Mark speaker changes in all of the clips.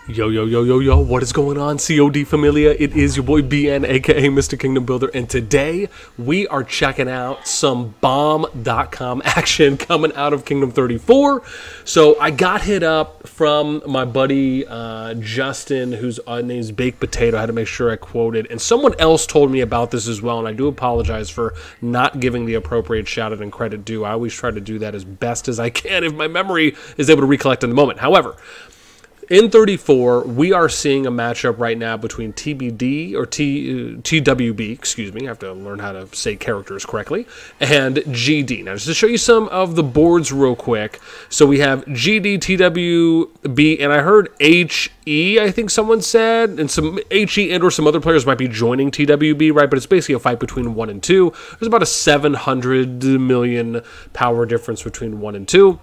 Speaker 1: Yo, yo, yo, yo, yo, what is going on, CoD Familia? It is your boy BN, aka Mr. Kingdom Builder, and today we are checking out some bomb.com action coming out of Kingdom 34. So I got hit up from my buddy Justin, whose name is Baked Potato. I had to make sure I quoted, and someone else told me about this as well, and I do apologize for not giving the appropriate shout out and credit due. I always try to do that as best as I can if my memory is able to recollect in the moment. However, in 34, we are seeing a matchup right now between TBD, or TwB, excuse me, I have to learn how to say characters correctly, and GD. Now, just to show you some of the boards real quick, so we have GD, TwB, and I heard HE, I think someone said, and some HE and or some other players might be joining TwB, right? But it's basically a fight between 1 and 2. There's about a 700 million power difference between 1 and 2.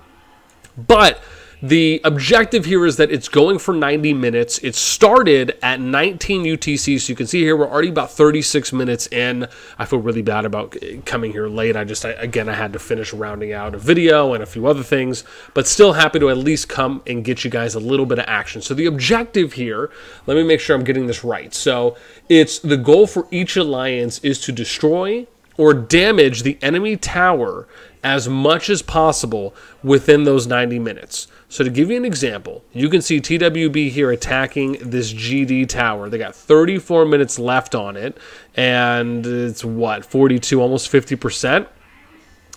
Speaker 1: But the objective here is that it's going for 90 minutes. It started at 19 UTC, so you can see here we're already about 36 minutes in. I feel really bad about coming here late. Again, I had to finish rounding out a video and a few other things, but still happy to at least come and get you guys a little bit of action. So the objective here, let me make sure I'm getting this right. So it's the goal for each alliance is to destroy or damage the enemy tower as much as possible within those 90 minutes. So to give you an example, you can see TwB here attacking this GD tower. They got 34 minutes left on it, and it's what, 42, almost 50%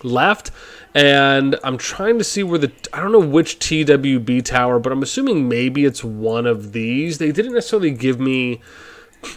Speaker 1: left. And I'm trying to see where I don't know which TwB tower, but I'm assuming maybe it's one of these. They didn't necessarily give me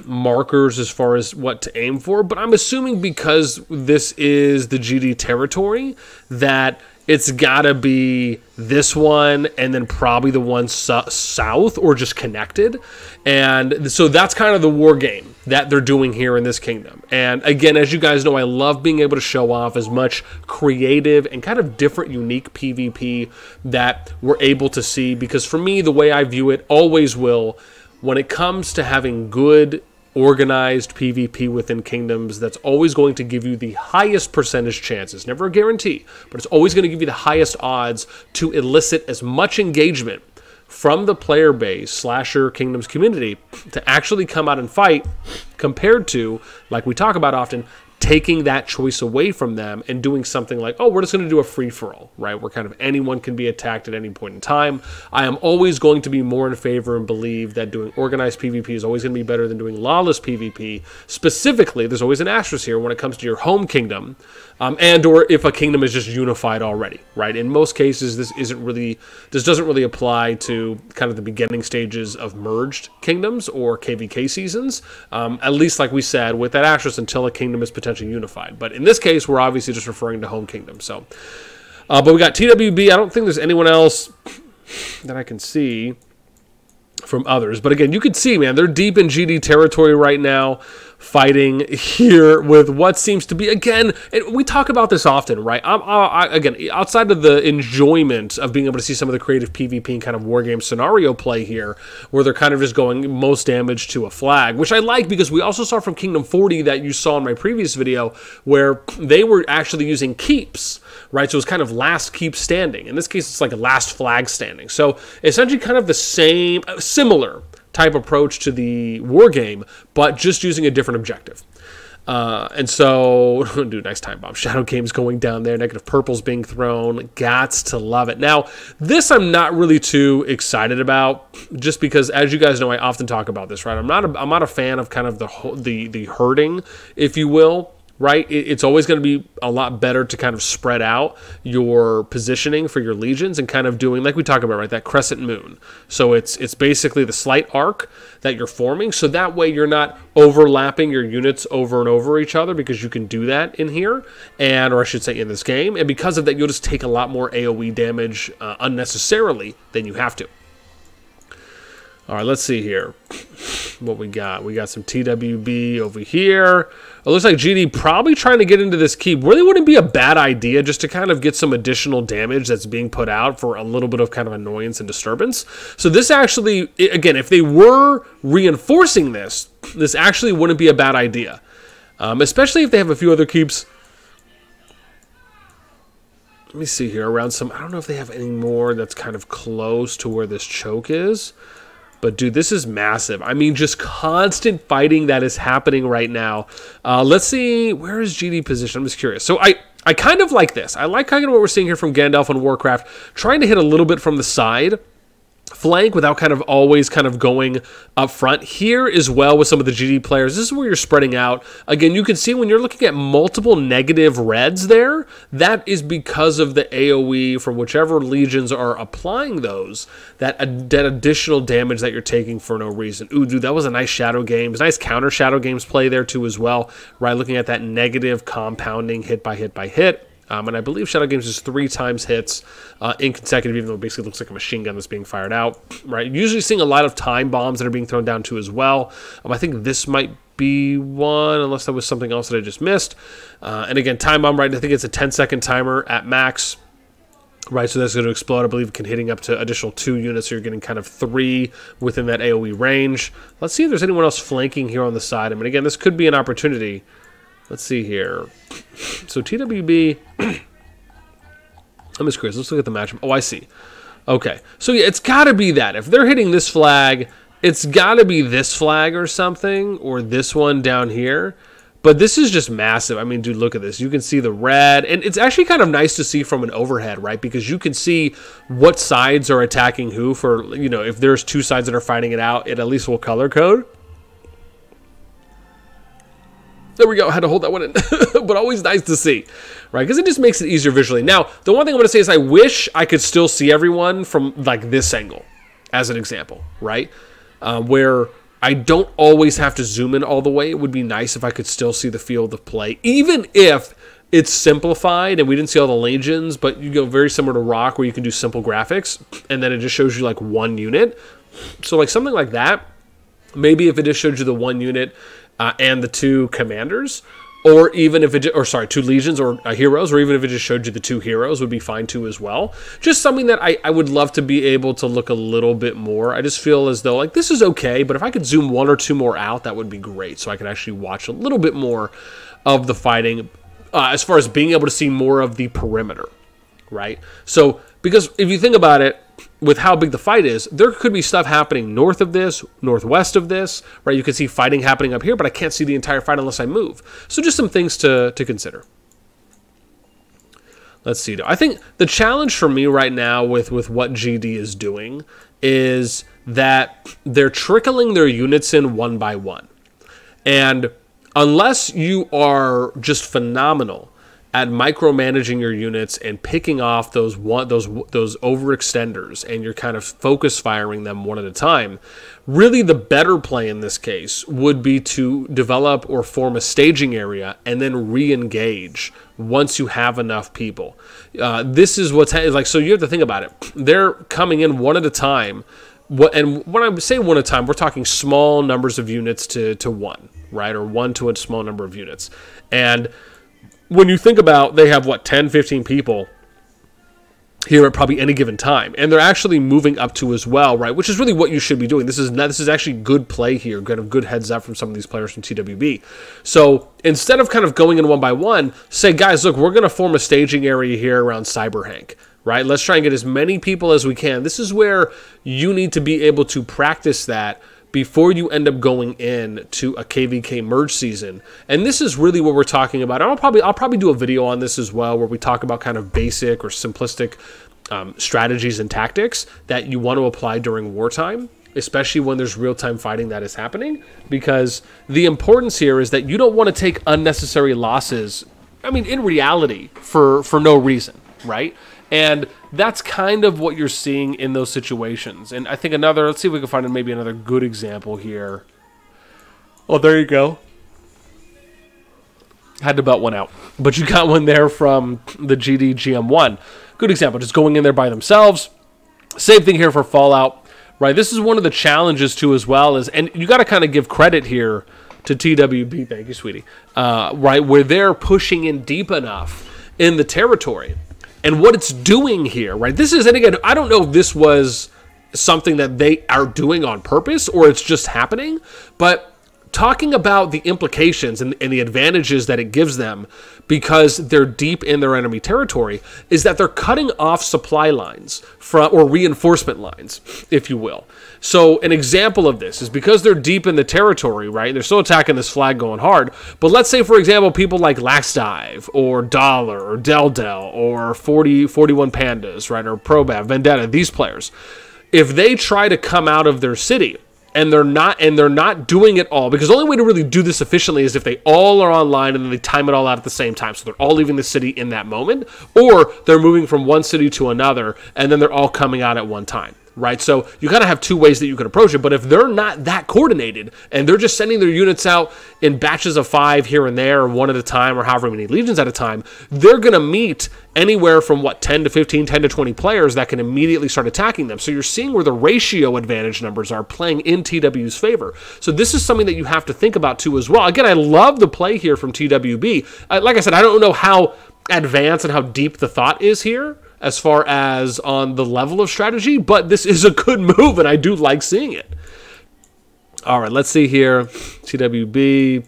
Speaker 1: markers as far as what to aim for, but I'm assuming because this is the GD territory that it's gotta be this one and then probably the one south or just connected. And so that's kind of the war game that they're doing here in this kingdom. And again, as you guys know, I love being able to show off as much creative and kind of different, unique PvP that we're able to see, because for me, the way I view it, always will, when it comes to having good, organized PvP within kingdoms, that's always going to give you the highest percentage chances. Never a guarantee, but it's always going to give you the highest odds to elicit as much engagement from the player base / your kingdom's community to actually come out and fight, compared to, like we talk about often, taking that choice away from them and doing something like, oh, we're just going to do a free-for-all, right? Where kind of anyone can be attacked at any point in time. I am always going to be more in favor and believe that doing organized PvP is always going to be better than doing lawless PvP. Specifically, there's always an asterisk here when it comes to your home kingdom, and or if a kingdom is just unified already, right? In most cases, this doesn't really apply to kind of the beginning stages of merged kingdoms or KVK seasons, at least like we said, with that asterisk until a kingdom is potentially unified. But in this case, we're obviously just referring to home kingdom. So, but we got TwB. I don't think there's anyone else that I can see from others. But again, you can see, man, they're deep in GD territory right now, fighting here with what seems to be, again, and we talk about this often, right? Again, outside of the enjoyment of being able to see some of the creative PvP and kind of war game scenario play here, where they're kind of just going most damage to a flag, which I like, because we also saw from Kingdom 40 that you saw in my previous video, where they were actually using keeps, right? So it's kind of last keep standing. In this case, it's like a last flag standing. So essentially kind of the same, similar type approach to the war game, but just using a different objective. And so, dude, nice time bomb. Shadow Game's going down there. Negative purple's being thrown. Gots to love it. Now, this I'm not really too excited about, just because, as you guys know, I often talk about this, right? I'm not a fan of kind of the herding, if you will. Right? It's always going to be a lot better to kind of spread out your positioning for your legions and kind of doing, like we talk about, right, that crescent moon. So it's basically the slight arc that you're forming, so that way you're not overlapping your units over and over each other, because you can do that in here, or I should say in this game, and because of that, you'll just take a lot more AoE damage unnecessarily than you have to. All right, let's see here what we got. We got some TwB over here. It looks like GD probably trying to get into this keep. Really wouldn't be a bad idea just to kind of get some additional damage that's being put out for a little bit of kind of annoyance and disturbance. So this actually, again, if they were reinforcing this, this actually wouldn't be a bad idea. Especially if they have a few other keeps. Let me see here around some, I don't know if they have any more that's kind of close to where this choke is. But, dude, this is massive. I mean, just constant fighting that is happening right now. Let's see. Where is GD position? I'm just curious. So, I kind of like this. I like kind of what we're seeing here from Gandalf on Warcraft, trying to hit a little bit from the side flank without kind of always kind of going up front. Here as well with some of the GD players, this is where you're spreading out. Again, you can see when you're looking at multiple negative reds there, that is because of the AoE from whichever legions are applying those, that additional damage that you're taking for no reason. Ooh, dude, that was a nice Shadow Games, nice counter Shadow Games play there too as well, right? Looking at that negative compounding hit by hit by hit. And I believe Shadow Games is 3 times hits in consecutive, even though it basically looks like a machine gun that's being fired out, right? Usually seeing a lot of time bombs that are being thrown down too as well. I think this might be one, unless that was something else that I just missed. And again, time bomb, right? I think it's a 10-second timer at max, right? So that's going to explode. I believe it can hitting up to additional 2 units, so you're getting kind of 3 within that AoE range. Let's see if there's anyone else flanking here on the side. I mean, again, this could be an opportunity. Let's see here. So TwB, I'm just curious. Let's look at the matchup. Oh, I see. Okay. So yeah, it's got to be that. If they're hitting this flag, it's got to be this flag or something, or this one down here. But this is just massive. I mean, dude, look at this. You can see the red. And it's actually kind of nice to see from an overhead, right? Because you can see what sides are attacking who for, you know, if there's 2 sides that are fighting it out, it at least will color code. There we go. I had to hold that one in. But always nice to see, right? Because it just makes it easier visually. Now, the one thing I'm going to say is I wish I could still see everyone from, like, this angle, as an example, right? Where I don't always have to zoom in all the way. It would be nice if I could still see the field of play, even if it's simplified and we didn't see all the legions, but you go very similar to Rock where you can do simple graphics, and then it just shows you, like, 1 unit. So, like, something like that. Maybe if it just showed you the 1 unit and the 2 commanders, or even if it, or sorry, 2 legions or heroes, or even if it just showed you the 2 heroes would be fine too as well. Just something that I would love to be able to look a little bit more. I just feel as though, like, this is okay, but if I could zoom 1 or 2 more out, that would be great, so I could actually watch a little bit more of the fighting as far as being able to see more of the perimeter, right? So, because if you think about it, with how big the fight is, there could be stuff happening north of this, northwest of this, right? You can see fighting happening up here, but I can't see the entire fight unless I move. So just some things to consider. Let's see. I think the challenge for me right now with what GD is doing is that they're trickling their units in 1 by 1. And unless you are just phenomenal at micromanaging your units and picking off those overextenders, and you're kind of focus firing them one at a time, really the better play in this case would be to develop or form a staging area and then re-engage once you have enough people. This is what's like. So you have to think about it. They're coming in 1 at a time. And when I say 1 at a time, we're talking small numbers of units to 1, right? Or 1 to a small number of units. And when you think about, they have, what, 10, 15 people here at probably any given time. And they're actually moving up to as well, right? Which is really what you should be doing. This is actually good play here, kind of good heads up from some of these players from TwB. So instead of kind of going in 1 by 1, say, guys, look, we're going to form a staging area here around Cyberhank, right? Let's try and get as many people as we can. This is where you need to be able to practice that before you end up going in to a KVK merge season. And this is really what we're talking about. I'll probably do a video on this as well, where we talk about kind of basic or simplistic strategies and tactics that you want to apply during wartime, especially when there's real-time fighting that is happening, because the importance here is that you don't want to take unnecessary losses, I mean, in reality, for no reason, right? And that's kind of what you're seeing in those situations. And I think let's see if we can find maybe another good example here. Oh, there you go. Had to belt one out. But you got one there from the GD GM1. Good example, just going in there by themselves. Same thing here for Fallout, right? This is one of the challenges too as well, and you got to kind of give credit here to TwB, thank you, sweetie, right, where they're pushing in deep enough in the territory. And what it's doing here, right? This is, and again, I don't know if this was something that they are doing on purpose or it's just happening, but talking about the implications and the advantages that it gives them because they're deep in their enemy territory is that they're cutting off supply lines or reinforcement lines, if you will. So an example of this is because they're deep in the territory, right? They're still attacking this flag going hard. But let's say, for example, people like NASTi or Dollar or Del or 41 Pandas, right? Or Probav, Vendetta, these players. If they try to come out of their city and they're not doing it all, because the only way to really do this efficiently is if they all are online and then they time it all out at the same time. So they're all leaving the city in that moment, or they're moving from one city to another and then they're all coming out at one time. Right, so you kind of have two ways that you can approach it, but if they're not that coordinated and they're just sending their units out in batches of 5 here and there, or one at a time, or however many legions at a time, they're going to meet anywhere from 10 to 15, 10 to 20 players that can immediately start attacking them. So you're seeing where the ratio advantage numbers are playing in TW's favor. So this is something that you have to think about too as well. Again, I love the play here from TWB. Like I said, I don't know how advanced and how deep the thought is here as far as on the level of strategy, but this is a good move, and I do like seeing it. All right, let's see here. TWB.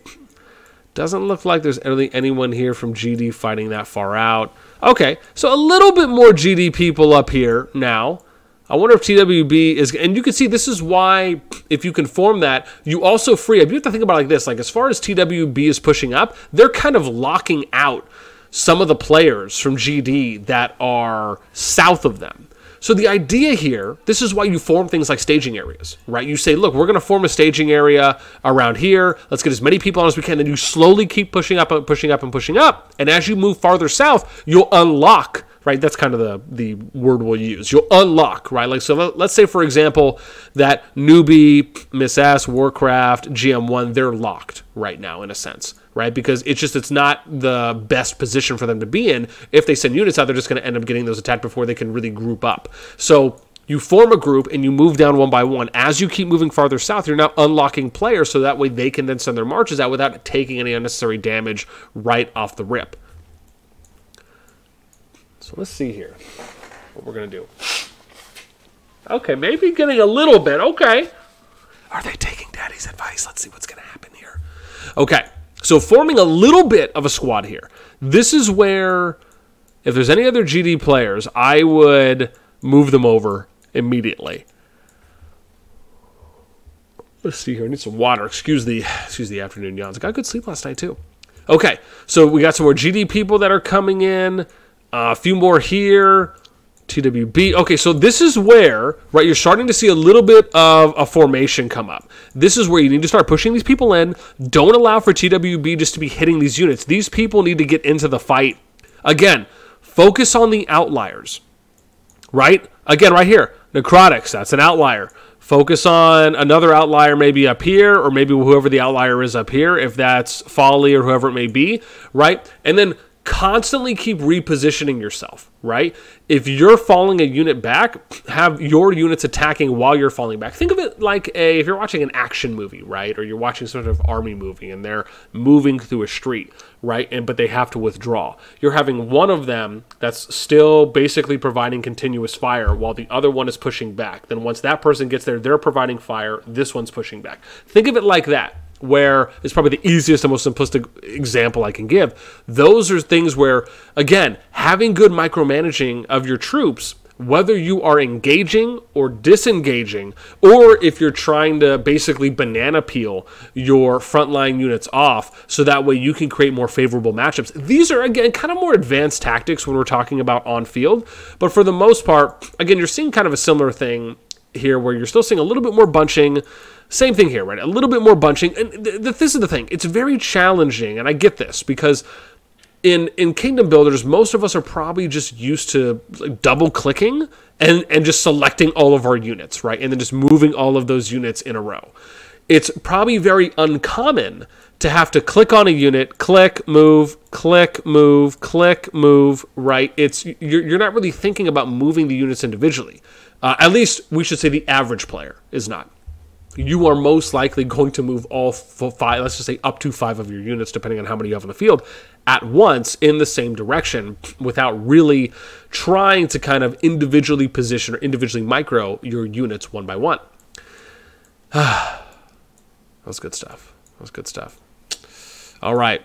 Speaker 1: Doesn't look like there's really anyone here from GD fighting that far out. Okay, so a little bit more GD people up here now. I wonder if TWB is... And you can see this is why, if you can form that, you also free up. You have to think about it like this. Like, as far as TWB is pushing up, they're kind of locking out some of the players from GD that are south of them. So the idea here, this is why you form things like staging areas, right? You say, look, we're going to form a staging area around here. Let's get as many people on as we can. Then you slowly keep pushing up and pushing up and pushing up. And as you move farther south, you'll unlock, right? That's kind of the word we'll use. You'll unlock, right? Like, so let's say, for example, that Newbie, Miss S, Warcraft, GM1, they're locked right now in a sense, right? Because it's not the best position for them to be in. If they send units out, they're just going to end up getting those attacked before they can really group up. So you form a group and you move down one by one. As you keep moving farther south, you're now unlocking players so that way they can then send their marches out without taking any unnecessary damage right off the rip. So let's see here what we're going to do. Okay, maybe getting a little bit. Okay. Are they taking Daddy's advice? Let's see what's going to happen here. Okay. So forming a little bit of a squad here. This is where, if there's any other GD players, I would move them over immediately. Let's see here. I need some water. Excuse the afternoon yawns. I got good sleep last night too. Okay, so we got some more GD people that are coming in. A few more here. TWB. Okay, so this is where, right, you're starting to see a little bit of a formation come up. This is where you need to start pushing these people in. Don't allow for TWB just to be hitting these units. These people need to get into the fight. Again, focus on the outliers, right? Again, right here, Necrotics, that's an outlier. Focus on another outlier maybe up here, or maybe whoever the outlier is up here, if that's Folly or whoever it may be, right? And then constantly keep repositioning yourself, right? If you're falling a unit back, have your units attacking while you're falling back. Think of it like if you're watching an action movie, right? Or you're watching some sort of army movie and they're moving through a street, right? But they have to withdraw. You're having one of them that's still basically providing continuous fire while the other one is pushing back. Then once that person gets there, they're providing fire. This one's pushing back. Think of it like that, where it's probably the easiest and most simplistic example I can give. Those are things where, again, having good micromanaging of your troops, whether you are engaging or disengaging, or if you're trying to basically banana peel your frontline units off so that way you can create more favorable matchups. These are, again, kind of more advanced tactics when we're talking about on field, but for the most part, again, you're seeing kind of a similar thing here where you're still seeing a little bit more bunching. Same thing here, right? A little bit more bunching. And this is the thing. It's very challenging, and I get this, because in Kingdom Builders, most of us are probably just used to like double-clicking and just selecting all of our units, right? And then just moving all of those units in a row. It's probably very uncommon to have to click on a unit, click, move, click, move, click, move, right? You're not really thinking about moving the units individually. At least we should say the average player is not. You are most likely going to move all 5, let's just say up to 5 of your units, depending on how many you have on the field, at once in the same direction without really trying to kind of individually position or individually micro your units one by one. That was good stuff. That's good stuff. All right.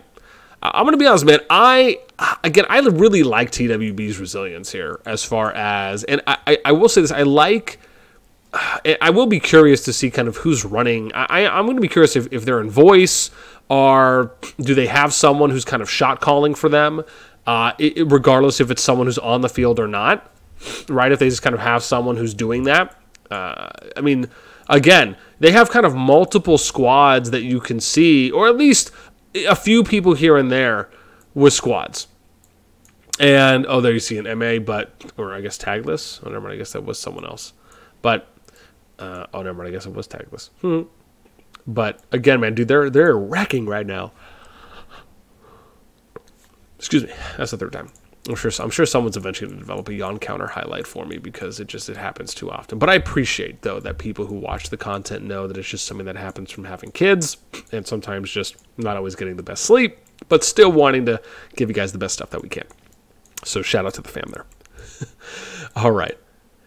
Speaker 1: I'm going to be honest, man. I really like TwB's resilience here as far as, and I will say this, I will be curious to see kind of who's running. I'm going to be curious if they're in voice, or do they have someone who's kind of shot calling for them, regardless if it's someone who's on the field or not, right? If they just kind of have someone who's doing that. I mean, again, they have kind of multiple squads that you can see, or at least a few people here and there with squads. And, oh, there you see an MA, or I guess tagless. Oh, never mind, I guess that was someone else. But, oh, never mind, I guess it was tagless. But, again, man, dude, they're wrecking right now. Excuse me, that's the third time. I'm sure someone's eventually going to develop a yawn counter highlight for me because it happens too often. But I appreciate, though, that people who watch the content know that it's just something that happens from having kids and sometimes just not always getting the best sleep, but still wanting to give you guys the best stuff that we can. So shout out to the fam there. All right.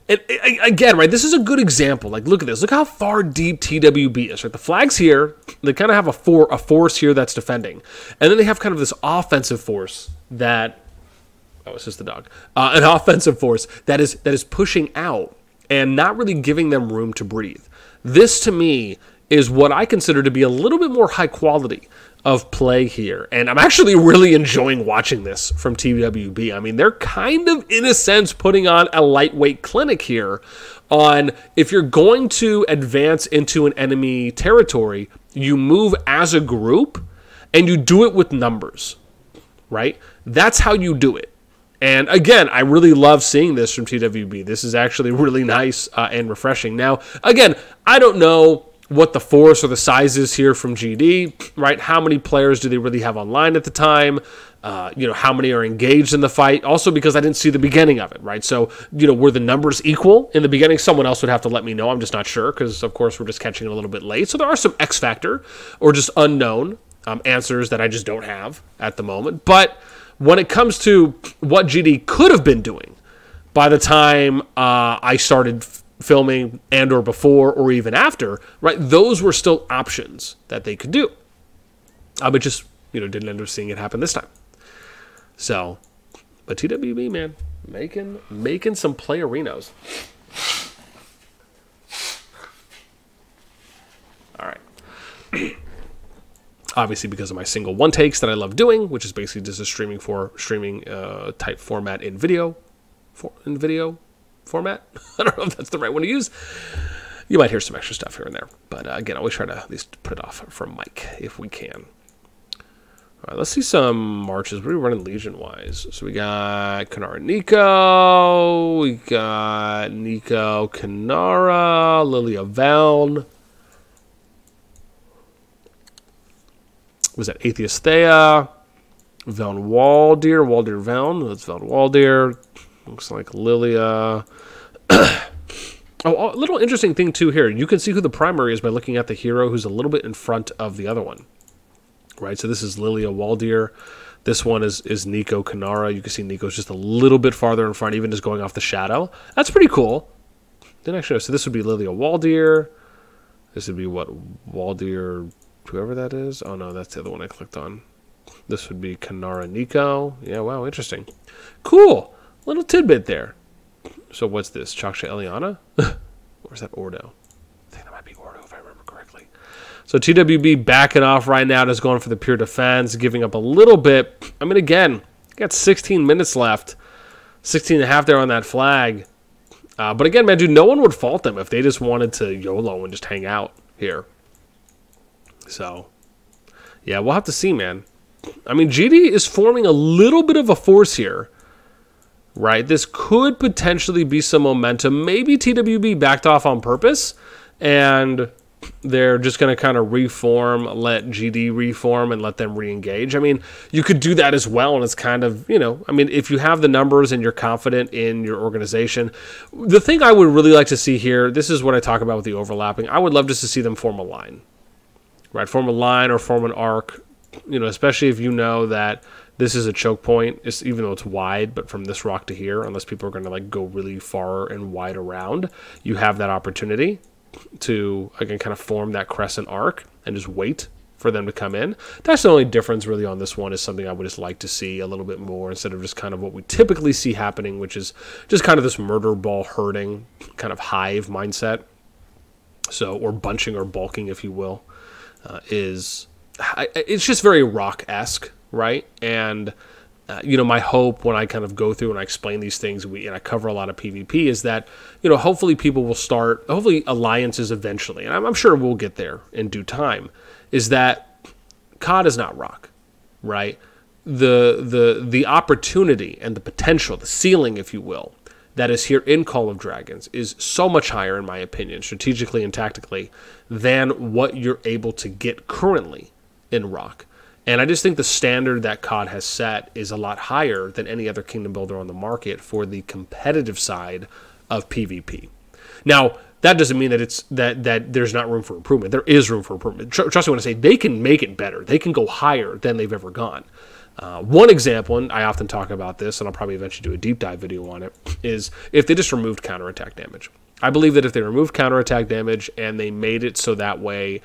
Speaker 1: And again, right, this is a good example. Like, look at this. Look how far deep TwB is, right? The flag's here. They kind of have a force here that's defending. And then they have kind of this offensive force that... Oh, it's just the dog. An offensive force that is pushing out and not really giving them room to breathe. This, to me, is what I consider to be a little bit more high quality of play here. And I'm actually really enjoying watching this from TwB. I mean, they're kind of, in a sense, putting on a lightweight clinic here on if you're going to advance into an enemy territory, you move as a group and you do it with numbers, right? That's how you do it. And again, I really love seeing this from TwB. This is actually really nice and refreshing. Now, again, I don't know what the force or the size is here from GD, right? How many players do they really have online at the time? How many are engaged in the fight? Also, because I didn't see the beginning of it, right? So, were the numbers equal in the beginning? Someone else would have to let me know. I'm just not sure because, of course, we're just catching it a little bit late. So there are some X factor or just unknown answers that I just don't have at the moment. But when it comes to what GD could have been doing by the time I started filming and or before or even after, right, those were still options that they could do. But just, didn't end up seeing it happen this time. So, but TwB, man, making some play arenas. All right. Obviously, because of my single one takes that I love doing, which is basically just a streaming type format in video format. I don't know if that's the right one to use. You might hear some extra stuff here and there, but again, I always try to at least put it off from mic if we can. All right, let's see some marches. What are we running Legion-wise? So we got Kanara Nico, we got Nico Kanara, Lilia Veln. Was that Atheist Thea, Veln Waldir, Veln, that's Veln Waldir, looks like Lilia. Oh, a little interesting thing too here, you can see who the primary is by looking at the hero who's a little bit in front of the other one, right? So this is Lilia Waldir, this one is Nico Kanara, you can see Nico's just a little bit farther in front, even just going off the shadow. That's pretty cool. Didn't actually know, so this would be Lilia Waldir, this would be what, Waldir... whoever that is. Oh, no, that's the other one I clicked on. This would be Kanara Nico. Yeah, wow, interesting. Cool. Little tidbit there. So what's this? Chaksha Eliana? Or is that Ordo? I think that might be Ordo, if I remember correctly. So TwB backing off right now, just going for the pure defense, giving up a little bit. I mean, again, got 16 minutes left. 16 and a half there on that flag. But again, man, dude, no one would fault them if they just wanted to YOLO and just hang out here. So, yeah, we'll have to see, man. I mean, GD is forming a little bit of a force here, right? This could potentially be some momentum. Maybe TwB backed off on purpose, and they're just going to kind of reform, let GD reform, and let them re-engage. I mean, you could do that as well, and it's kind of, I mean, if you have the numbers and you're confident in your organization. The thing I would really like to see here, this is what I talk about with the overlapping, I would love just to see them form a line. Right, form a line or form an arc, especially if you know that this is a choke point, even though it's wide, but from this rock to here, unless people are going to like go really far and wide around, you have that opportunity to, again, kind of form that crescent arc and just wait for them to come in. That's the only difference really on this one, is something I would just like to see a little bit more instead of just kind of what we typically see happening, which is just kind of this murder ball herding kind of hive mindset. So, or bunching or bulking, if you will, it's just very rock-esque, right? And you know, my hope when I kind of go through and I explain these things, and I cover a lot of PvP, is that, you know, hopefully people will start, hopefully alliances eventually, and I'm sure we'll get there in due time, is that COD is not rock, right? The opportunity and the potential, the ceiling, if you will, that is here in Call of Dragons is so much higher, in my opinion, strategically and tactically, than what you're able to get currently in rock. And I just think the standard that COD has set is a lot higher than any other kingdom builder on the market for the competitive side of PvP. Now, that doesn't mean that it's that there's not room for improvement. There is room for improvement. Trust me when I say they can make it better. They can go higher than they've ever gone. One example, and I often talk about this, and I'll probably eventually do a deep dive video on it, is if they just removed counterattack damage. I believe that if they removed counterattack damage and they made it so that way,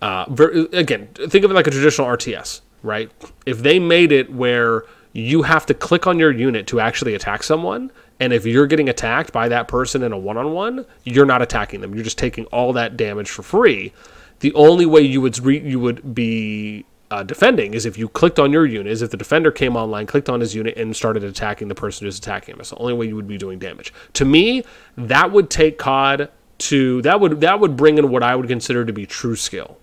Speaker 1: again, think of it like a traditional RTS, right? If they made it where you have to click on your unit to actually attack someone, and if you're getting attacked by that person in a one-on-one, you're not attacking them. You're just taking all that damage for free. The only way you would be defending is if you clicked on your unit, is if the defender came online, clicked on his unit, and started attacking the person who's attacking him. That's the only way you would be doing damage. To me, that would take COD to, that would bring in what I would consider to be true skill.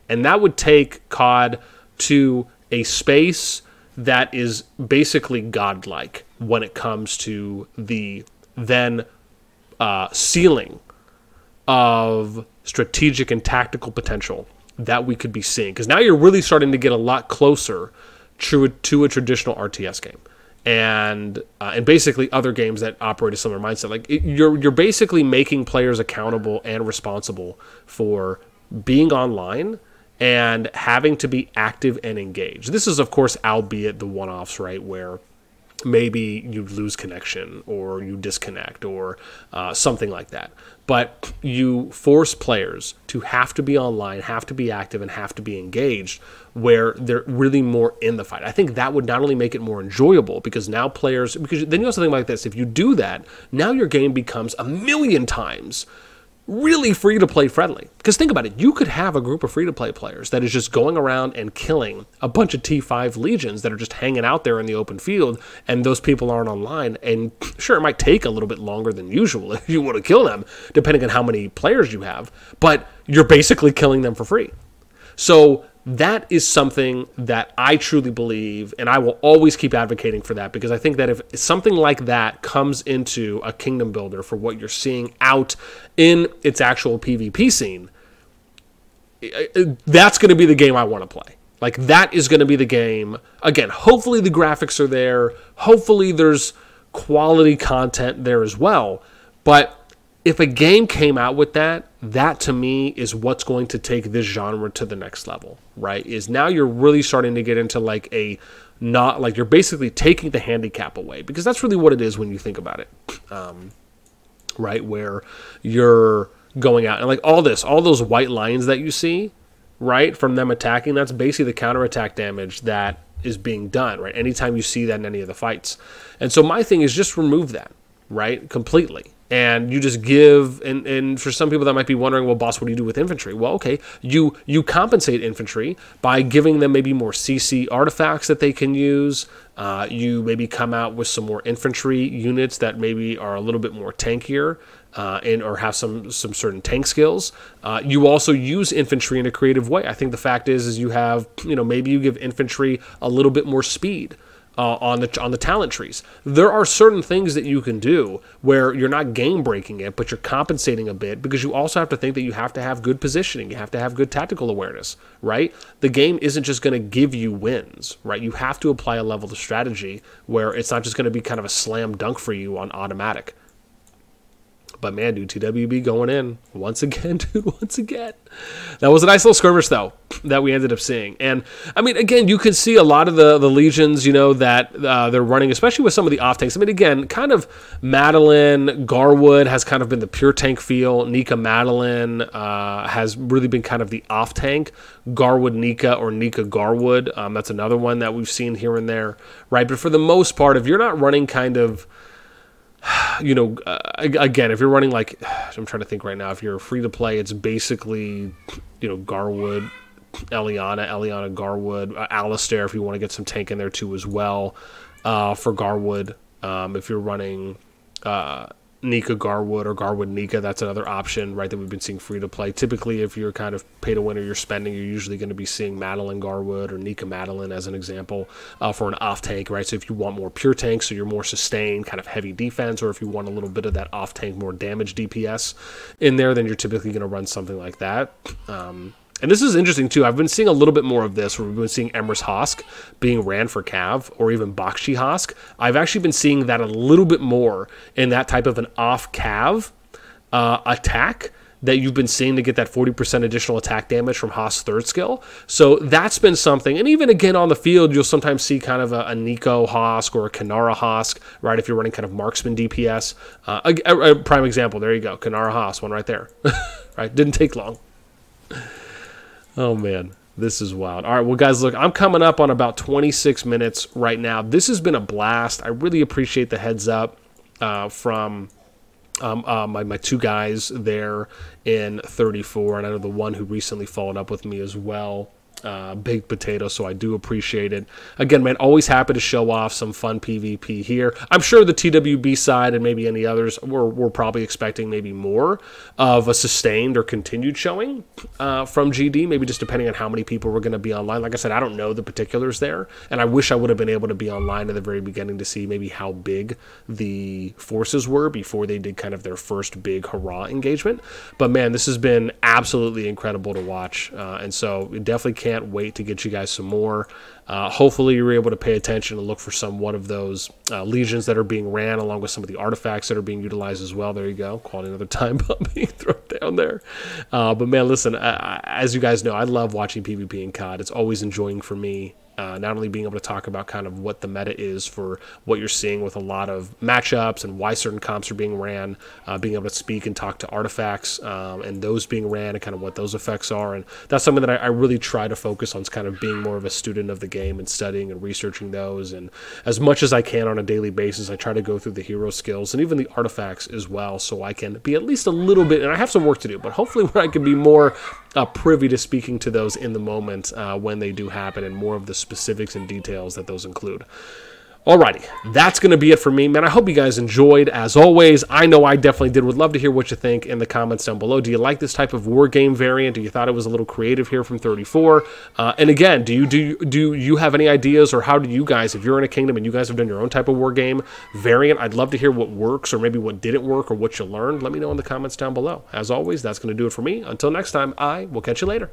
Speaker 1: And that would take COD to a space that is basically godlike when it comes to the then ceiling of strategic and tactical potential that we could be seeing. Because now you're really starting to get a lot closer to a traditional RTS game. And basically other games that operate a similar mindset. Like you're basically making players accountable and responsible for being online and having to be active and engaged. This is, of course, albeit the one-offs, right, where maybe you lose connection or you disconnect or something like that. But you force players to have to be online, have to be active, and have to be engaged where they're really more in the fight. I think that would not only make it more enjoyable, because now players, because then you also think like this, if you do that, now your game becomes a million times really free-to-play friendly. Because think about it, you could have a group of free-to-play players that is just going around and killing a bunch of T5 legions that are just hanging out there in the open field, and those people aren't online. And sure, it might take a little bit longer than usual if you want to kill them, depending on how many players you have, but you're basically killing them for free. So that is something that I truly believe, and I will always keep advocating for that, because I think that if something like that comes into a kingdom builder for what you're seeing out in its actual PvP scene, that's going to be the game I want to play. Like, that is going to be the game. Again, hopefully the graphics are there. Hopefully there's quality content there as well. But if a game came out with that, that to me is what's going to take this genre to the next level, right? Is now you're really starting to get into like you're basically taking the handicap away, because that's really what it is when you think about it, right? Where you're going out and like all those white lines that you see, right, from them attacking, that's basically the counterattack damage that is being done, right? Anytime you see that in any of the fights. And so my thing is just remove that, right, completely. And you just give, and for some people that might be wondering, well, boss, what do you do with infantry? Well, okay, you compensate infantry by giving them maybe more CC artifacts that they can use. You maybe come out with some more infantry units that maybe are a little bit more tankier or have some certain tank skills. You also use infantry in a creative way. I think the fact is you have, maybe you give infantry a little bit more speed. On the talent trees. There are certain things that you can do where you're not game breaking it, but you're compensating a bit, because you also have to think that you have to have good positioning, you have to have good tactical awareness, right? The game isn't just going to give you wins, right? You have to apply a level of strategy where it's not just going to be kind of a slam dunk for you on automatic. But man, dude, TwB going in once again, dude, once again. That was a nice little skirmish, though, that we ended up seeing. And, I mean, again, you can see a lot of the legions, you know, that they're running, especially with some of the off-tanks. I mean, again, kind of Madeline, Garwood has kind of been the pure tank feel. Nika Madeline has really been kind of the off-tank. Garwood Nika or Nika Garwood, that's another one that we've seen here and there, right? But for the most part, if you're not running kind of, you know, again, if you're running like, I'm trying to think right now, if you're free to play, it's basically, you know, Garwood, Eliana, Garwood, Alistair, if you want to get some tank in there too as well, for Garwood. If you're running Nika Garwood or Garwood Nika, that's another option, right, that we've been seeing free to play. Typically, if you're kind of pay to win or you're spending, you're usually going to be seeing Madeline Garwood or Nika Madeline as an example for an off tank, right? So if you want more pure tanks, so you're more sustained, kind of heavy defense, or if you want a little bit of that off tank, more damage DPS in there, then you're typically going to run something like that. And this is interesting, too. I've been seeing a little bit more of this, where we've been seeing Emrys Hosk being ran for Cav, or even Bakshi Hosk. I've actually been seeing that a little bit more in that type of an off-Cav attack that you've been seeing to get that 40% additional attack damage from Hosk's third skill. So that's been something. And even, again, on the field, you'll sometimes see kind of a Nico Hosk or a Kanara Hosk, right, if you're running kind of marksman DPS. A prime example, there you go, Kanara Hosk, one right there. Right, didn't take long. Oh, man, this is wild. All right, well, guys, look, I'm coming up on about 26 minutes right now. This has been a blast. I really appreciate the heads up from my two guys there in 34, and I know the one who recently followed up with me as well. Big potato, so I do appreciate it. Again, man, always happy to show off some fun PvP here. I'm sure the TwB side and maybe any others, we're probably expecting maybe more of a sustained or continued showing from GD, maybe just depending on how many people were going to be online. Like I said, I don't know the particulars there, and I wish I would have been able to be online at the very beginning to see maybe how big the forces were before they did kind of their first big hurrah engagement. But man, this has been absolutely incredible to watch, and so we definitely can't wait to get you guys some more. Hopefully you were able to pay attention and look for one of those legions that are being ran, along with some of the artifacts that are being utilized as well. There you go. Quality another time bomb being thrown down there. But man, listen, as you guys know, I love watching PvP in COD. It's always enjoying for me. Not only being able to talk about kind of what the meta is for what you're seeing with a lot of matchups and why certain comps are being ran, being able to speak and talk to artifacts and those being ran and kind of what those effects are. And that's something that I really try to focus on, is kind of being more of a student of the game and studying and researching those. And as much as I can on a daily basis, I try to go through the hero skills and even the artifacts as well, so I can be at least a little bit, and I have some work to do, but hopefully where I can be more privy to speaking to those in the moment when they do happen, and more of the specifics and details that those include. Alrighty, that's going to be it for me, man. I hope you guys enjoyed, as always. I know I definitely did. Would love to hear what you think in the comments down below. Do you like this type of war game variant? Do you thought it was a little creative here from 34? And again, do you have any ideas, or how do you guys, if you're in a kingdom and you guys have done your own type of war game variant, I'd love to hear what works, or maybe what didn't work, or what you learned. Let me know in the comments down below. As always, that's going to do it for me. Until next time, I will catch you later.